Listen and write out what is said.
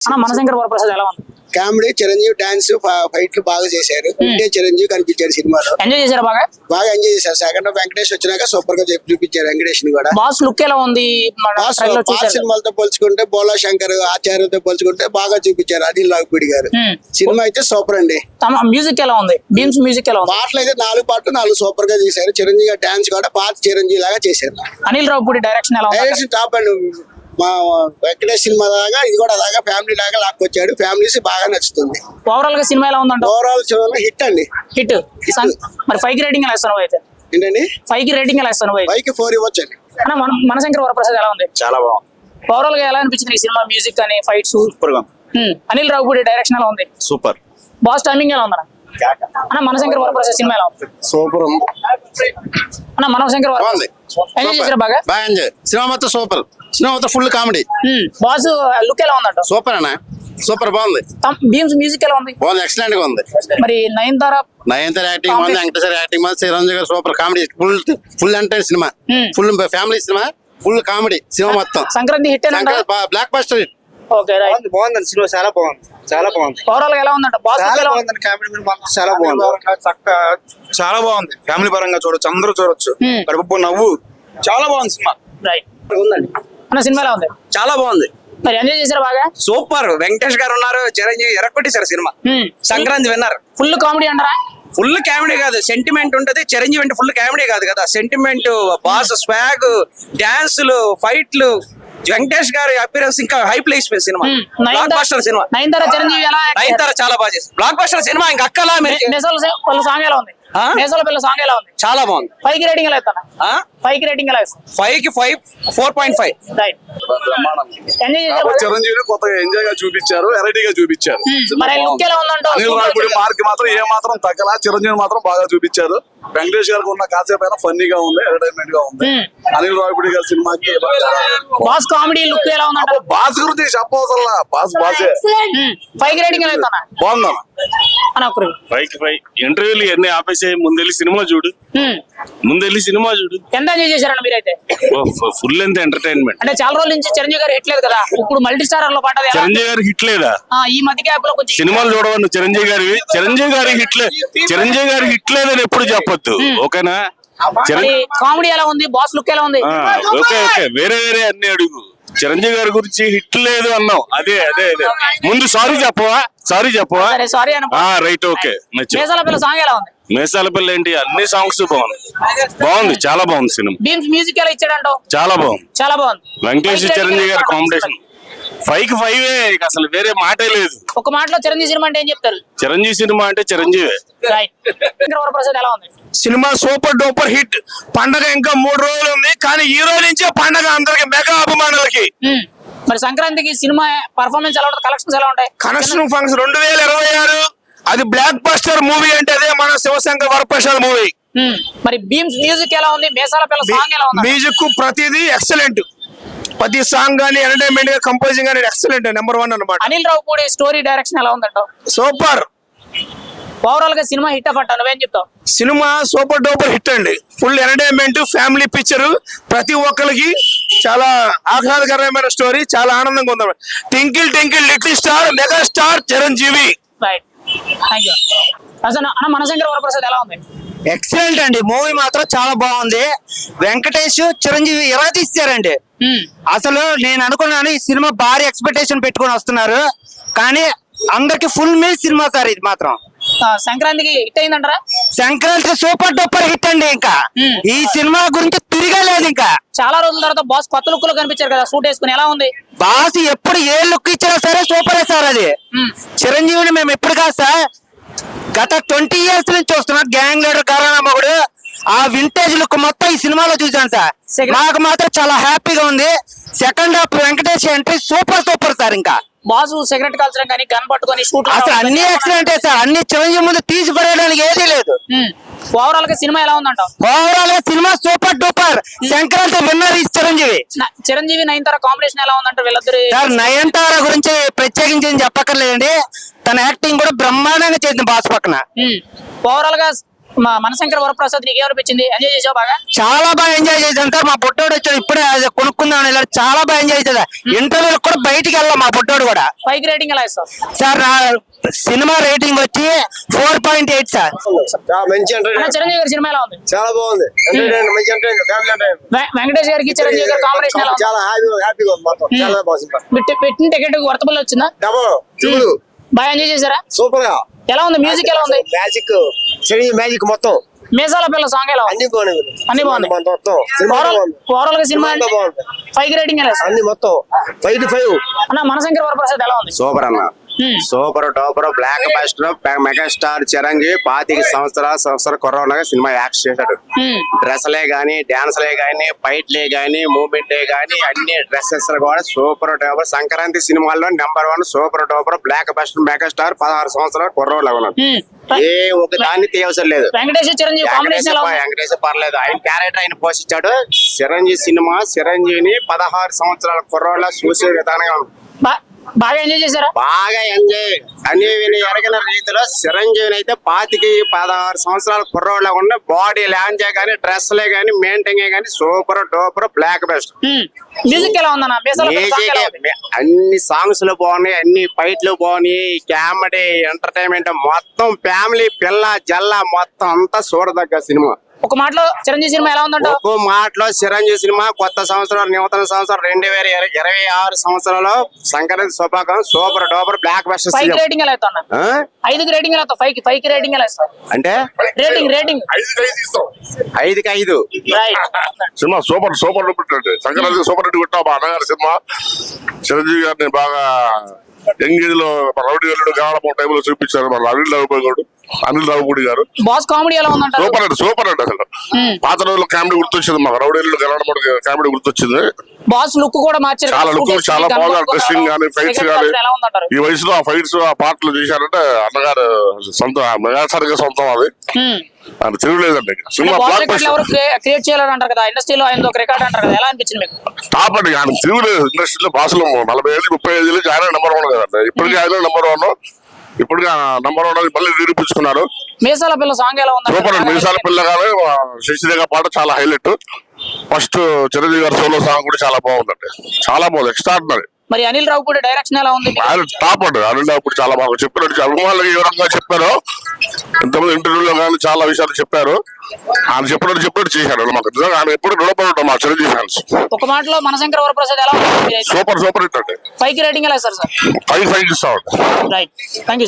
మనశంకర్ వరప్రసాద్ ఎలా ఉంది? Comedy, Chiranjeevi dance ఫైట్లు బాగా చేశారు. చిరంజీవి కనిపించారు సినిమాలో. ఎంజాయ్ చేశారు బాగా? బాగా ఎంజాయ్ చేశారు. సెకండ్ వెంకటేష్ వచ్చినాక సూపర్ గా చూపించారు వెంకటేష్ ని కూడా. బాస్ లుక్ ఎలా ఉంది? బాస్ సినిమాలతో పోల్చుకుంటే, బోలా శంకర్ ఆచార్యతో పోల్చుకుంటే బాగా చూపించారు అనిల్ రావిపూడి గారు. సినిమా అయితే సూపర్ అండి. మ్యూజిక్ ఎలా ఉంది? బీమ్స్ మ్యూజిక్ ఎలా ఉంది? పాటలు అయితే 4 పాటలు 4 సూపర్ గా చేశారు. చిరంజీవి డాన్స్ కూడా పాత చిరంజీవి లాగా చేశారు. అనిల్ రావిపూడి డైరెక్షన్ ఎలా ఉంది? డైరెక్షన్ టాప్ అండి. మా వెంకటేష్ సినిమా లాగా ఇది కూడా అలాగా ఫ్యామిలీ లాగా లాక్కొచ్చాడు. ఫ్యామిలీస్ బాగా నచ్చుతుంది. ఓవరాల్ గా సినిమా ఎలా ఉందంట? ఓవరాల్ సినిమా హిట్ అండి. హిట్. మరి 5 కి రేటింగ్ ఎలా ఇస్తాను అయితే? ఏంటండి? 5 కి రేటింగ్ ఎలా ఇస్తాను? 5 కి 4 ఇవ్వచ్చు అండి. మనశంకర్ వరప్రసాద్ ఎలా ఉంది? చాలా బాగుంది. ఓవరాల్ గా ఎలా అనిపించింది ఈ సినిమా? మ్యూజిక్ కానీ ఫైట్స్ సూపర్ గా. అనిల్ రావిపూడి డైరెక్షన్ ఎలా ఉంది? సూపర్. బాస్ టైమింగ్ ఎలా ఉందన్న? మనశంకర్ వరప్రసాద్ సినిమా ఎలా ఉంది? సూపర్ ఉంది. మనశంకర్ బాగుంది. ఎంజాయ్ చేశారు బాగా? బాగా ఎంజాయ్. సినిమా మొత్తం సూపర్. సినిమా మొత్తం ఫుల్ కామెడీ. బాస్ లుక్ ఎలా ఉందంట? సూపర్ అన్న. సూపర్ బాగుంది. బీమ్స్ మ్యూజిక్ ఎలా ఉంది? బాగుంది. ఎక్సలెంట్ గా ఉంది. మరి నయనతార యాక్టింగ్ బాగుంది. వెంకటేశ్వర యాక్టింగ్ బాగుంది. చిరంజీవి గారు super comedy. Full entertain cinema. Full family cinema. Full comedy cinema మొత్తం. Sankranti hit blockbuster hit. Okay right. బాగుందండి సినిమా. చాలా బాగుంది. చాలా బాగుంది. ఓవరాల్ గా ఎలా ఉందంట? బాస్ చాలా బాగుంది. కామెడీ చాలా బాగుంది. చాలా బాగుంది. ఫ్యామిలీ పరంగా చూడొచ్చు. అందరూ చూడొచ్చు. కడుపు నవ్వు. చాలా బాగుంది సినిమా. రైట్ ఉందండి. సినిమా ఎలా ఉంది? చాలా బాగుంది. మరి ఎంజాయ్ చేశారు బాగా? సూపర్. వెంకటేష్ గారు ఉన్నారు. చిరంజీవి ఎరక్కొట్టేశారు సినిమా. సంక్రాంతి విన్నారు. ఫుల్ కామెడీ అంటారా? ఫుల్ కామెడీ కాదు, సెంటిమెంట్ ఉంటది. చిరంజీవి అంటే ఫుల్ కామెడీ కాదు కదా, సెంటిమెంట్, బాస్ స్వాగ్, డాన్సులు, ఫైట్లు. వెంకటేష్ గారి అపిరెన్స్ ఇంకా high place cinema. Block buster cinema. Nayanthara Chiranjeevi ఎలా? నయనతార చాలా బాగా చేసింది. Block buster cinema. ఇంకా అక్కలా వాళ్ళ సాంగ్ ఎలా ఉంది? నేసల పిల్ల సాంగ్ ఎలా ఉంది? చాలా బాగుంది. 5 కి రేటింగ్ ఎలా ఇస్తాను? 5 కి రేటింగ్ ఎలా ఇస్తాను? 5 కి 4.5. రైట్. ఎంజాయ్ చేశారు? చిరంజీవిని కొత్తగా ఎంజాయ్ గా చూపించారు, వెరైటీగా చూపించారు. మరి లుక్ ఎలా ఉందంటో? అనిల్ రావిపూడి మార్క్ మాత్రం ఏ మాత్రం తగ్గలా. చిరంజీవి మాత్రం బాగా చూపించారు. వెంకటేష్ గారికి ఉన్న కాసేపు అయినా ఫన్నీగా ఉంది, ఎంటర్టైన్మెంట్ గా ఉంది. అనిల్ రావిపూడి గారి సినిమాకి బాస్ కామెడీ లుక్ ఎలా ఉందంట? బాస్ గురించి చెప్పవసరలా. బాస్ బాసే. 5 కి రేటింగ్ ఎలా ఇస్తాను? బాగుందా? అని ఒకరు 5 కి 5. ఇంటర్వ్యూలు ఎన్ని ఆపేసే, ముందెళ్ళి సినిమా చూడు. ముందెళ్ళి సినిమా చూడు. ఎంత ఎంజాయ్ చేశారండి మీరైతే? ఫుల్ ఎంత ఎంటర్టైన్మెంట్. అంటే చాలా రోజుల నుంచి చిరంజీవి గారు హిట్ లేదు కదా, ఇప్పుడు మల్టీ స్టారర్ లో పాట చిరంజీవి గారి హిట్ లేదా? ఈ మధ్య గ్యాప్ లో కొంచెం సినిమాలు చూడవను. చిరంజీవి గారి హిట్ లేదని ఎప్పుడు చెప్పొద్దు, ఓకేనా? కామెడీ ఎలా ఉంది? బాస్ లుక్ ఎలా ఉంది? ఓకే వేరే అన్ని అడుగు. చిరంజీవి గారి గురించి హిట్ లేదు అన్నావు. అదే ముందు సారీ చెప్పవా? Sorry right. ఓకే. మేసాల పిల్ల సాంగ్ ఎలా ఉంది? మేసాల పిల్ల ఏంటి, అన్ని సాంగ్స్ బాగుంది. చాలా బాగుంది సినిమా. బీమ్స్ మ్యూజిక్ ఎలా ఇచ్చాడంటో? చాలా బాగుంది. వెంకటేష్ చిరంజీవి గారి కాంబినేషన్ 5 కి 5 అసలు వేరే మాటే లేదు. ఒక మాటలో చిరంజీవి సినిమా అంటే ఏం చెప్తారు? చిరంజీవి సినిమా అంటే చిరంజీవి. వరప్రసాద్ ఎలా ఉంది? Cinema super duper hit. పండగ ఇంకా 3 రోజులు ఉంది, కానీ ఈ రోజు నుంచే పండగ అందరికి, మెగా అభిమానులకి. మరి సంక్రాంతికి సినిమా పర్ఫార్మెన్స్ ఎలా ఉంటుంది? కలెక్షన్స్ ఎలా ఉంటాయి? కనెక్షన్ ఫంక్షన్ 2026 అది బ్లాక్ బస్టర్ మూవీ అంటే అదే మన శివశంకర్ వరప్రసాద్ మూవీ. మరి బీమ్స్ మ్యూజిక్ ఎలా ఉంది? మేసాల పిల్ల సాంగ్ ఎలా ఉంది? మ్యూజిక్ ప్రతిదీ ఎక్సలెంట్. ప్రతి సాంగ్ గానీ, ఎంటర్టైన్మెంట్ గా, కంపోజింగ్ గానీ ఎక్సలెంట్, నెంబర్ 1 అన్నమాట. అనిల్ రావిపూడి స్టోరీ డైరెక్షన్ ఎలా ఉందంట? సూపర్. ఓవరాల్ గా సినిమా హిట్ అఫ్ అంట, నువ్వేం చెప్తావు? సినిమా సూపర్ డూపర్ హిట్ అండి. ఫుల్ ఎంటర్టైన్మెంట్, ఫ్యామిలీ పిక్చర్, ప్రతి ఒక్కరికి చాలా ఆహ్లాదకరమైన స్టోరీ, చాలా ఆనందంగా ఉంది. Tinkle Tinkle little star, mega star Chiranjeevi. Right. Thank you. Manashankar Varaprasad ఎలా ఉంది? ఎక్సలెంట్ అండి. మూవీ మాత్రం చాలా బాగుంది. వెంకటేష్ చిరంజీవి ఎలా తీస్తారండి అసలు. నేను అనుకున్నాను ఈ సినిమా భారీ ఎక్స్పెక్టేషన్ పెట్టుకొని వస్తున్నారు, కానీ అందరికి ఫుల్ మీల్ సినిమా సార్ ఇది మాత్రం. సంక్రాంతికి హిట్ అయిందంటారా? సంక్రాంతి సూపర్ డూపర్ హిట్ అండి. ఇంకా ఈ సినిమా గురించి తిరగలేదు. ఇంకా చాలా రోజుల తర్వాత బాస్ కొత్త లుక్ లో కనిపించారు కదా, సూట్ వేసుకుని ఎలా ఉంది? బాస్ ఎప్పుడు ఏ లుక్ ఇచ్చినా సరే సూపరే సార్ అది. చిరంజీవిని మేము ఎప్పుడు కాదు సార్, గత 20 years నుంచి చూస్తున్నాం. గ్యాంగ్ లీడర్, కరోనా మొగుడు, ఆ వింటేజ్ లుక్ మొత్తం ఈ సినిమాలో చూసాను సార్. నాకు మాత్రం చాలా హ్యాపీగా ఉంది. Second half Venkatesh entry super sir. ఇంకా బాసు సిగరెట్ కాల్చడం కానీ, గన్ పట్టుకొని షూట్, అసలు అన్ని ఎక్సలెంట్ సార్. అన్ని చిరంజీవి ముందు తీసి పడేయడానికి ఏదీ లేదు. ఓవరాల్ గా సినిమా ఎలా ఉందంట? ఓవరాల్ గా cinema super duper. Sankranti winner ఈ చిరంజీవి నయనతార కాంబినేషన్ ఎలా ఉందంట వీళ్ళిద్దరు? సార్ నయనతార గురించి ప్రత్యేకించి ఏం చెప్పక్కర్లేదండి. తన యాక్టింగ్ కూడా బ్రహ్మాండంగా చేసింది బాస్ పక్కన. ఓవరాల్ గా మా మనశంకర వరప్రసాద్ నీకు ఏమనిపించింది? ఎంజాయ్ చేసావు బాగా? చాలా బాగా ఎంజాయ్ చేశాను సార్. మా పుట్టోడు వచ్చాడు ఇప్పుడే, అది కొనుక్కుందాం ఇలా చాలా బాగా ఎంజాయ్ చేశాడు. ఇంటర్వ్యూ కూడా బయటికి వెళ్ళాం మా పుట్టోడు కూడా. 5 రేటింగ్ ఎలా ఇస్తావు సార్ నా సినిమా రేటింగ్ వచ్చి 4.8 సార్. మంచి అన్న, చిరంజీవి గారి సినిమా ఎలా ఉంది? చాలా బాగుంది. మంచి ఫ్యామిలీ వెంకటేష్ గారికి చిరంజీవి గారి కాంబినేషన్ ఎలా ఉంది? చాలా హ్యాపీగా ఉంది మొత్తం. చాలా బాగుంది. పెట్టిన టికెట్ వర్తబుల్ వచ్చిందా? డబుల్ బాగా ఎంజాయ్ చేశారా? సూపర్ గా ఎలా ఉంది? మ్యూజిక్ ఎలా ఉంది? మ్యాజిక్ చిరంజీవి మ్యాజిక్ మొత్తం మీసాల పిల్ల సాంగ్ ఎలా ఉంది? అన్ని బాగున్నాయి. అన్ని బాగున్నాయి. మొత్తం సినిమా బాగుంది. ఓవరాల్ గా సినిమా సినిమా బాగుంది. 5 రేటింగ్ ఎలా ఇస్తావు? అన్ని మొత్తం 5 అన్న, మనశంకర వరప్రసాద్ ఎలా ఉంది? సూపర్ అన్న, super duper blockbuster megastar Chiranjeevi 25 సంవత్సరాల కరోనాగా సినిమా యాక్ట్ చేశాడు. డ్రెస్లే గానీ, డాన్స్లే గానీ, ఫైట్లే గానీ, మూమెంట్లే గానీ, అన్ని డ్రెస్సెస్ కూడా సూపర్ డూపర్. సంక్రాంతి సినిమాల్లో number 1 super duper blockbuster megastar 16 సంవత్సరాల కుర్రోళ్ళు ఉన్నాడు. ఏ ఒక దాన్ని తీయవసరం లేదు. వెంకటేష్ చిరంజీవి కాంబినేషన్ ఎలా ఉంది? వెంకటేష్ పర్లేదు, ఆయన క్యారెక్టర్ ఆయన పోషించాడు. చిరంజీవి సినిమా చిరంజీవిని 16 సంవత్సరాల కుర్రోళ్ళ చూసే విధానంగా ఉంది. బాగా ఎంజాయ్ చేశారా? బాగా ఎంజాయ్ అని ఎరగిన రీతిలో చిరంజీవిని అయితే 16 సంవత్సరాల కుర్రోళ్ళ ఉన్న బాడీ లాంచే గానీ, డ్రెస్లే గానీ, మెయింటైన్ గానీ super duper black best. Music ఎలా ఉందన్న? అన్ని సాంగ్స్ లో బాగున్నాయి, అన్ని ఫైట్లు బాగున్నాయి, కామెడీ ఎంటర్టైన్మెంట్ మొత్తం ఫ్యామిలీ పిల్ల జల్ల మొత్తం అంతా చూడదగ్గ సినిమా. ఒక మాటలో చిరంజీవి సినిమా ఎలా ఉందంట? ఒక్కో మాటలో చిరంజీవి సినిమా కొత్త సంవత్సరం, నూతన సంవత్సరం 2026 సంవత్సరంలో సంక్రాంతి శుభాకాంక్షలు. Super duper block buster. 5 rating ఎలా ఇస్తావు అన్న? 5కి రేటింగ్ ఎలా ఇస్తావు? 5కి రేటింగ్ ఎలా ఇస్తావు? అంటే రేటింగ్ 5కి 5. సినిమా సూపర్ డూపర్ అండి. సంక్రాంతి సూపర్ హిట్ కొట్టా మా అన్నగారి సినిమా. చిరంజీవి గారిని బాగా ఎంగేజ్ లో రౌడీ వెళ్ళడు గాడపో టైంలో చూపించారు మన అనిల్ రావుపూడి గారు. బాస్ కామెడీ ఎలా ఉందంట? సూపర్ అండి అసలు. పాత రోజుల్లో కామెడీ గుర్తొచ్చింది మాకు, రౌడీ వెళ్ళడు గెలవడం కామెడీ గుర్తొచ్చింది. బాస్ లుక్ కూడా మార్చారు. చాలా లుక్ చాలా బాగా, డ్రెస్సింగ్ గానీ, ఫైట్స్ గానీ, ఎలా ఉందంటారు? ఈ వయసులో ఆ ఫైట్స్ ఆ పాటలు చేశారంటే అన్నగారు సొంతం, మెగాస్టార్ సొంతం. అది తిరుగులేదండి సినిమా. ఎవరు క్రియేట్ చేయాలని అంటారు కదా ఇండస్ట్రీలో, ఆయన ఒక రికార్డ్ అంటారు కదా, ఎలా అనిపించింది మీకు? టాప్ అండి, ఆయన తిరుగులేదు ఇండస్ట్రీలో. భాషలో 40 ఏళ్ళు 35 ఏళ్ళు ఆయన నెంబర్ 1 కదండి. ఇప్పటికీ ఆయన నెంబర్ 1, ఇప్పుడు నెంబర్ 1 మళ్ళీ నిరూపించుకున్నారు. మీసాల పిల్ల సాంగ్ ఎలా ఉంది? సూపర్ అండి. మీసాల పిల్ల గారు శశిరేఖ పాట చాలా హైలైట్. ఫస్ట్ చిరంజీవి గారి సోలో సాంగ్ కూడా చాలా బాగుందండి, చాలా బాగుంది, ఎక్స్ట్రాడినరీ. మరి అనిల్ రావుపూడి డైరెక్షన్ ఎలా ఉంది? ఆయన టాప్ అండి. అనిల్ రావుపూడి చాలా బాగా చెప్పారు, అభిమానులకు ఏ విధంగా చెప్పారో ఇంతమంది ఇంటర్వ్యూలో కానీ చాలా విషయాలు చెప్పారు. ఆయన చెప్పినట్టు చేశారు. మాకు నిజంగా ఆయన ఎప్పుడు రుణపడి ఉంటాం మా చిరంజీవి ఫ్యాన్స్. ఒక మాటలో మనశంకర వరప్రసాద్ ఎలా ఉంది? సూపర్ హిట్ అండి. 5కి రేటింగ్ ఎలా ఇస్తారు సార్? 5 ఇస్తామండి. Right, thank you sir.